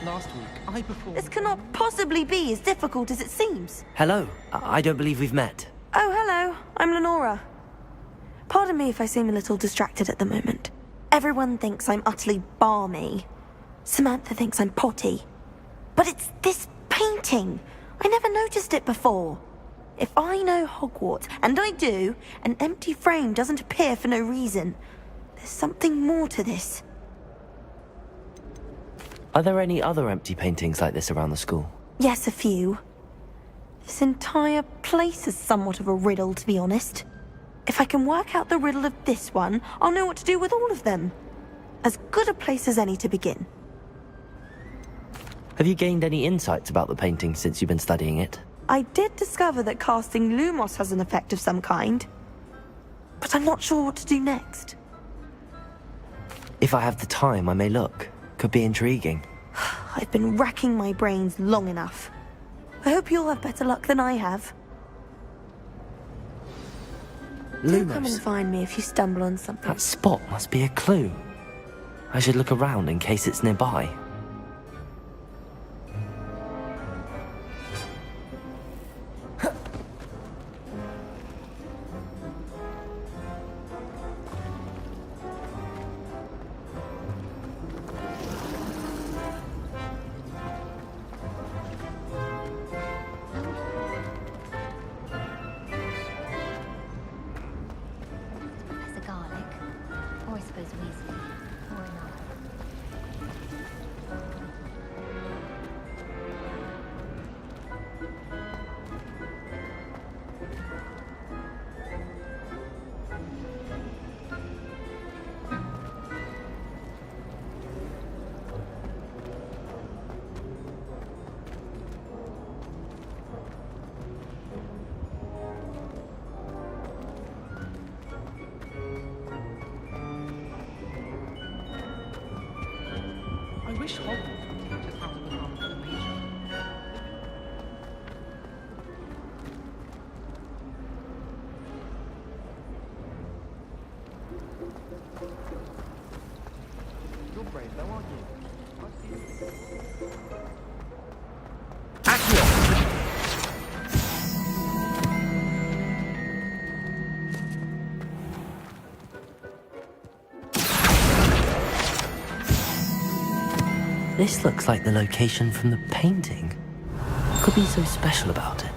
Last week, I performed... This cannot possibly be as difficult as it seems. Hello. I don't believe we've met. Oh, hello. I'm Lenora. Pardon me if I seem a little distracted at the moment. Everyone thinks I'm utterly balmy. Samantha thinks I'm potty. But it's this painting. I never noticed it before. If I know Hogwarts, and I do, an empty frame doesn't appear for no reason. There's something more to this. Are there any other empty paintings like this around the school? Yes, a few. This entire place is somewhat of a riddle, to be honest. If I can work out the riddle of this one, I'll know what to do with all of them. As good a place as any to begin. Have you gained any insights about the painting since you've been studying it? I did discover that casting Lumos has an effect of some kind. But I'm not sure what to do next. If I have the time, I may look. Could be intriguing. I've been racking my brains long enough. I hope you'll have better luck than I have. Do come and find me if you stumble on something. That spot must be a clue. I should look around in case it's nearby. brave though, aren't you? This looks like the location from the painting. What could be so special about it?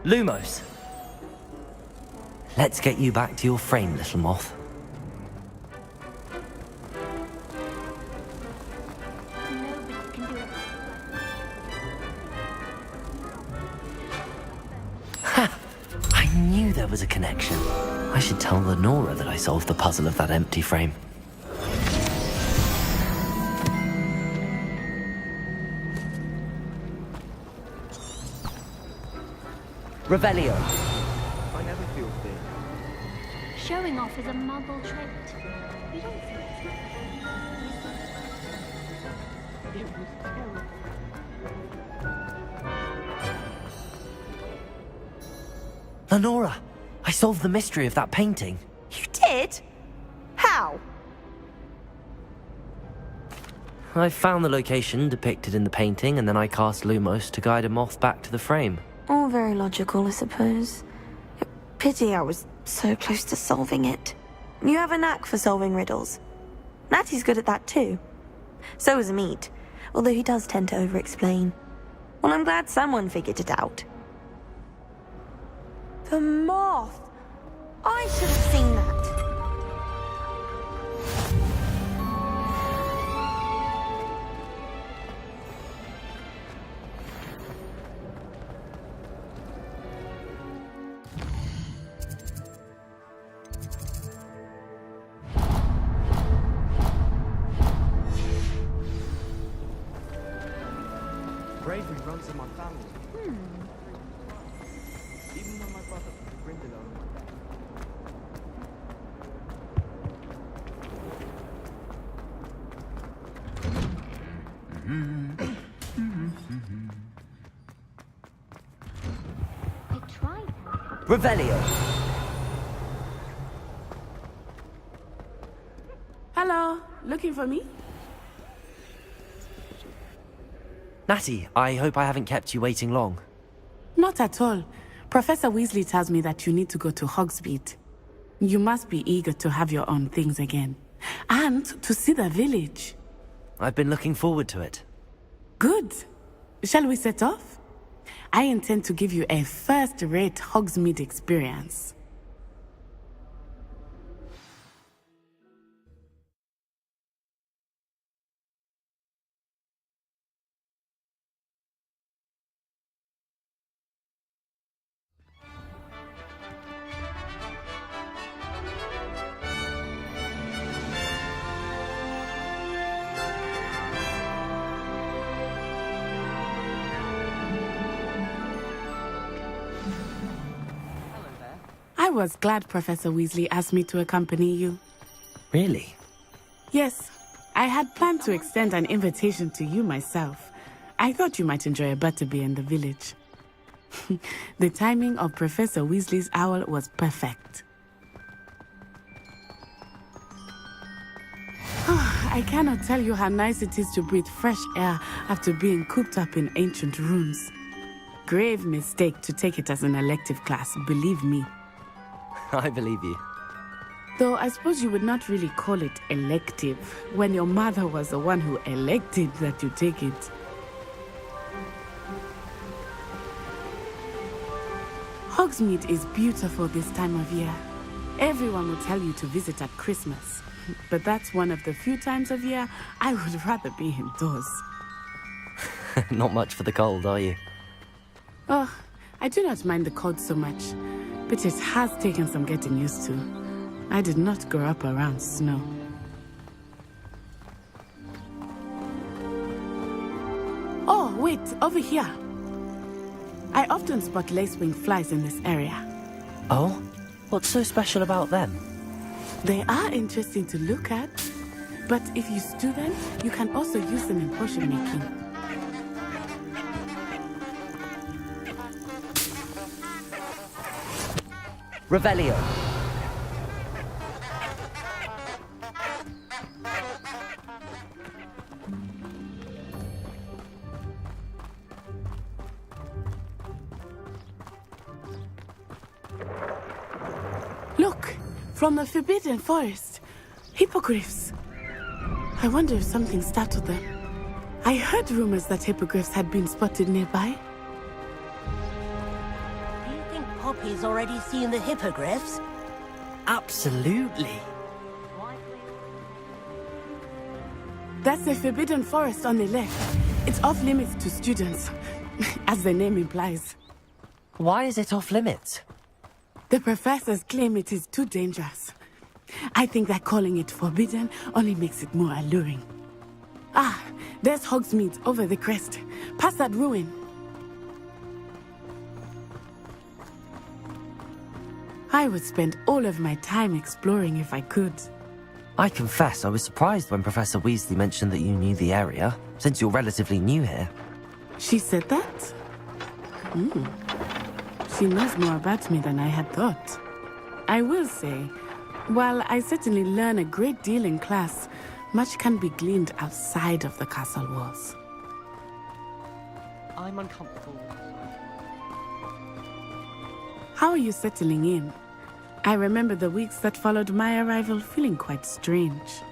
Lumos! Let's get you back to your frame, little moth. Ha! I knew there was a connection. I should tell Lenora that I solved the puzzle of that empty frame. Revelio. I never feel fear. Showing off is a muggle trait. You don't feel it. It was terrible. Lenora, I solved the mystery of that painting. You did? How? I found the location depicted in the painting, and then I cast Lumos to guide a moth back to the frame. All very logical, I suppose. Pity I was so close to solving it. You have a knack for solving riddles. Natty's good at that too. So is Amit, although he does tend to over-explain. Well, I'm glad someone figured it out. The moth! I should have seen that. Bravery runs in my family. Even when my brother put the Grindylow on my back. I tried. Revelio. Hello, looking for me? Natty, I hope I haven't kept you waiting long. Not at all. Professor Weasley tells me that you need to go to Hogsmeade. You must be eager to have your own things again. And to see the village. I've been looking forward to it. Good. Shall we set off? I intend to give you a first-rate Hogsmeade experience. I was glad Professor Weasley asked me to accompany you. Really? Yes, I had planned to extend an invitation to you myself. I thought you might enjoy a butterbeer in the village. The timing of Professor Weasley's owl was perfect. I cannot tell you how nice it is to breathe fresh air after being cooped up in ancient rooms. Grave mistake to take it as an elective class, believe me. I believe you. Though I suppose you would not really call it elective when your mother was the one who elected that you take it. Hogsmeade is beautiful this time of year. Everyone will tell you to visit at Christmas. But that's one of the few times of year I would rather be indoors. Not much for the cold, are you? Oh, I do not mind the cold so much. But it has taken some getting used to. I did not grow up around snow. Oh, wait, over here. I often spot lacewing flies in this area. Oh? What's so special about them? They are interesting to look at. But if you stew them, you can also use them in potion making. Revelio. Look, from the Forbidden Forest. Hippogriffs. I wonder if something startled them. I heard rumors that hippogriffs had been spotted nearby. Do you think Poppy's already seen the hippogriffs? Absolutely. That's the Forbidden Forest on the left. It's off limits to students, as the name implies. Why is it off limits? The professors claim it is too dangerous. I think that calling it forbidden only makes it more alluring. Ah, there's Hogsmeade over the crest, past that ruin. I would spend all of my time exploring if I could. I confess I was surprised when Professor Weasley mentioned that you knew the area, since you're relatively new here. She said that? She knows more about me than I had thought. I will say, while I certainly learn a great deal in class, much can be gleaned outside of the castle walls. I'm uncomfortable. How are you settling in? I remember the weeks that followed my arrival feeling quite strange.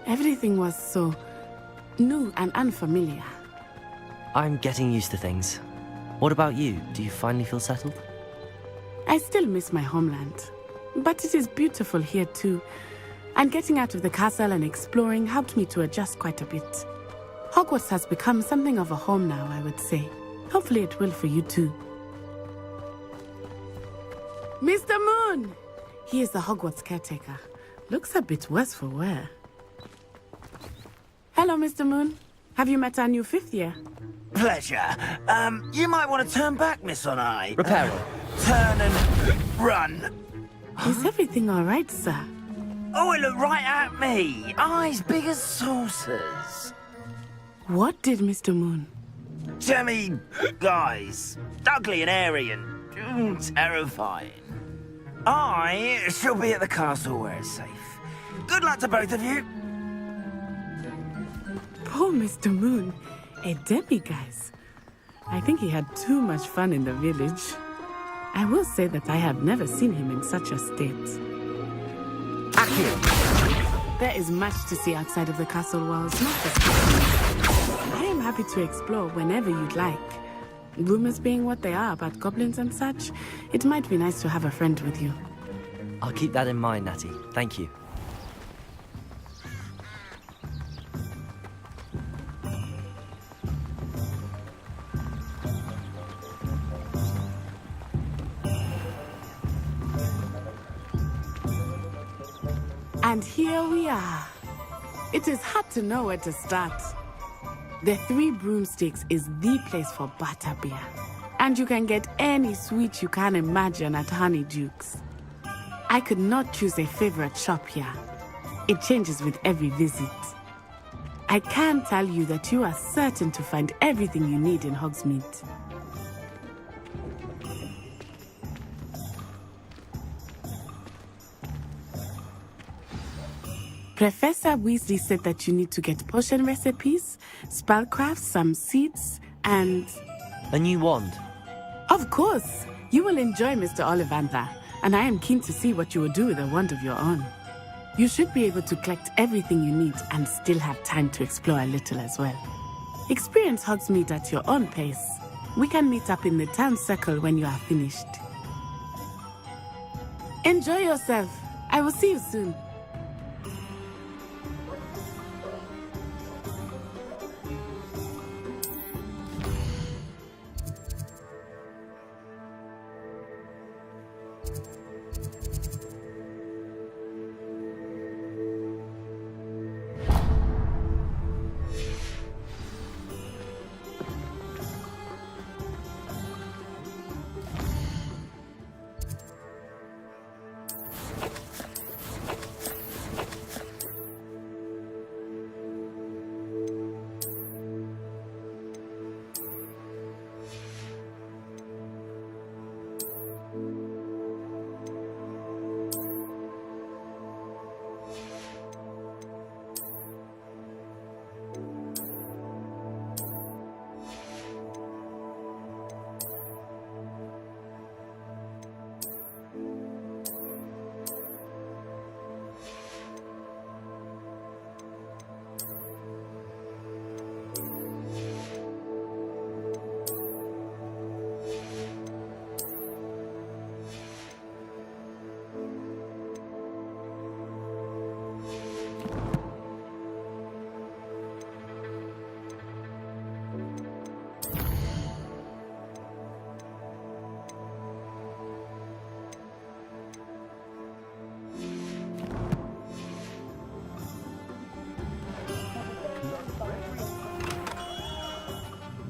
Everything was so new and unfamiliar. I'm getting used to things. What about you? Do you finally feel settled? I still miss my homeland, but it is beautiful here too. And getting out of the castle and exploring helped me to adjust quite a bit. Hogwarts has become something of a home now, I would say. Hopefully it will for you too. Mr. Moon! He is the Hogwarts caretaker. Looks a bit worse for wear. Hello, Mr. Moon. Have you met our new 5th year? Pleasure. You might want to turn back, Miss On-Eye. Reparo. Turn and run. Is everything all right, sir? Oh, it looked right at me. Eyes big as saucers. What did Mr. Moon? Jemmy, guys. Ugly and airy and terrifying. I shall be at the castle where it's safe. Good luck to both of you. Poor Mr. Moon. A demiguise. I think he had too much fun in the village. I will say that I have never seen him in such a state. Akio! There is much to see outside of the castle walls, not just I am happy to explore whenever you'd like. Rumors being what they are about goblins and such, it might be nice to have a friend with you. I'll keep that in mind, Natty. Thank you. And here we are. It is hard to know where to start. The Three Broomsticks is the place for butterbeer. And you can get any sweet you can imagine at Honeydukes. I could not choose a favorite shop here. It changes with every visit. I can tell you that you are certain to find everything you need in Hogsmeade. Professor Weasley said that you need to get potion recipes, spellcrafts, some seeds, and... A new wand? Of course! You will enjoy Mr. Ollivander, and I am keen to see what you will do with a wand of your own. You should be able to collect everything you need and still have time to explore a little as well. Experience Hogsmeade at your own pace. We can meet up in the town circle when you are finished. Enjoy yourself. I will see you soon.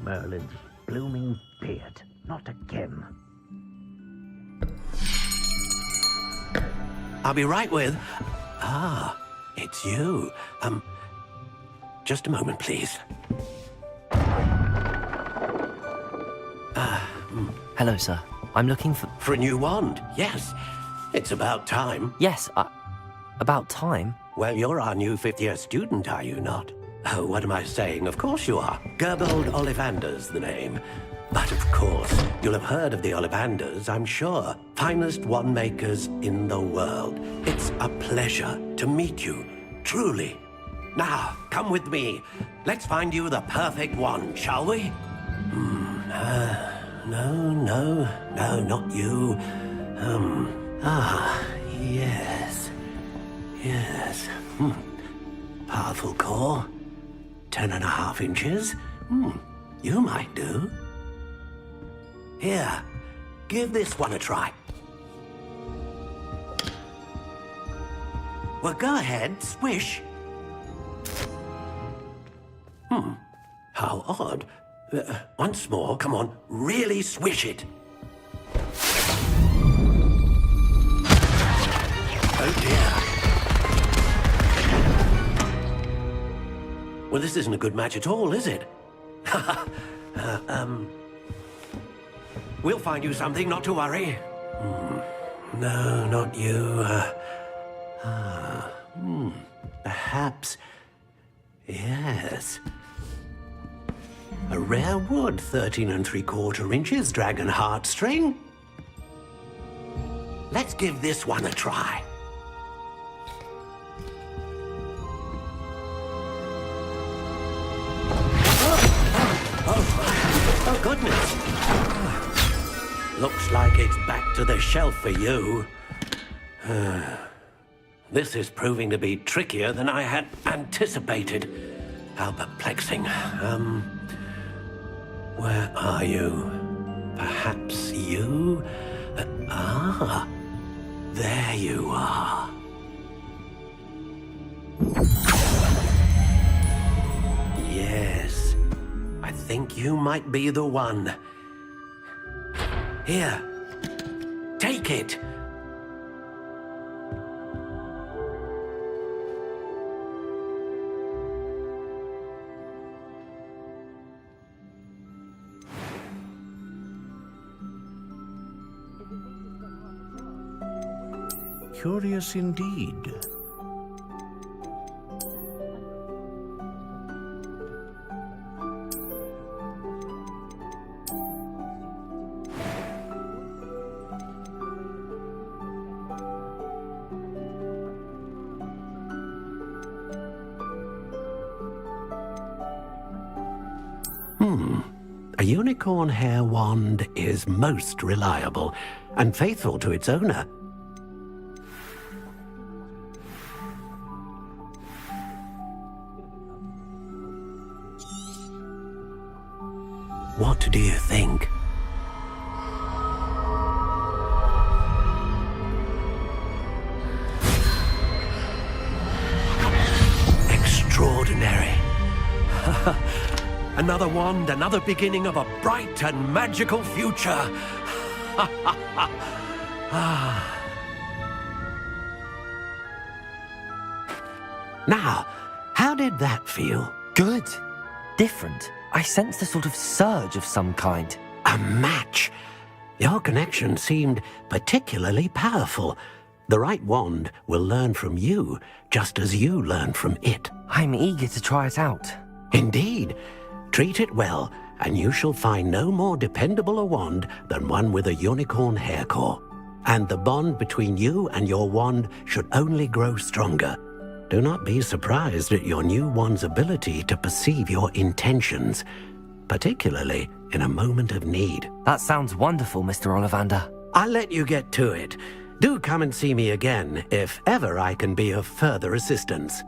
Merlin's blooming beard. Not again. I'll be right with... Ah, it's you. Just a moment, please. Hello, sir. I'm looking for... For a new wand, yes. It's about time. Yes, about time? Well, you're our new fifth-year student, are you not? Oh, what am I saying? Of course you are. Gerbold Ollivander's the name. But of course, you'll have heard of the Ollivanders, I'm sure. Finest wand makers in the world. It's a pleasure to meet you, truly. Now, come with me. Let's find you the perfect wand, shall we? No, not you. Yes. Powerful core. 10.5 inches. You might do. Here, give this one a try. Well, go ahead, swish. How odd. Once more, come on, really swish it. Oh dear. Well, this isn't a good match at all, is it? We'll find you something, not to worry. No, not you. Perhaps... Yes. A rare wood, 13 3/4 inches, dragon heartstring. Let's give this one a try. Oh, goodness. Looks like it's back to the shelf for you. This is proving to be trickier than I had anticipated. How perplexing. Where are you? Perhaps you? There you are. Yes, I think you might be the one. Here, take it. Curious indeed. A unicorn hair wand is most reliable and faithful to its owner. What do you think? Extraordinary. Another wand, another beginning of a bright and magical future. Now, how did that feel? Good. Different. I sensed a sort of surge of some kind. A match. Your connection seemed particularly powerful. The right wand will learn from you, just as you learn from it. I'm eager to try it out. Indeed. Treat it well, and you shall find no more dependable a wand than one with a unicorn hair core. And the bond between you and your wand should only grow stronger. Do not be surprised at your new wand's ability to perceive your intentions, particularly in a moment of need. That sounds wonderful, Mr. Ollivander. I'll let you get to it. Do come and see me again if ever I can be of further assistance.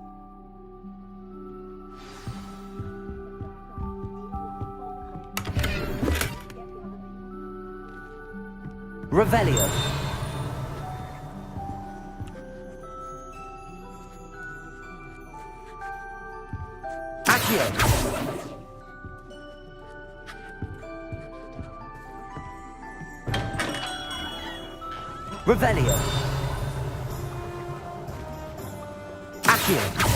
Revelio. Accio. Revelio. Accio.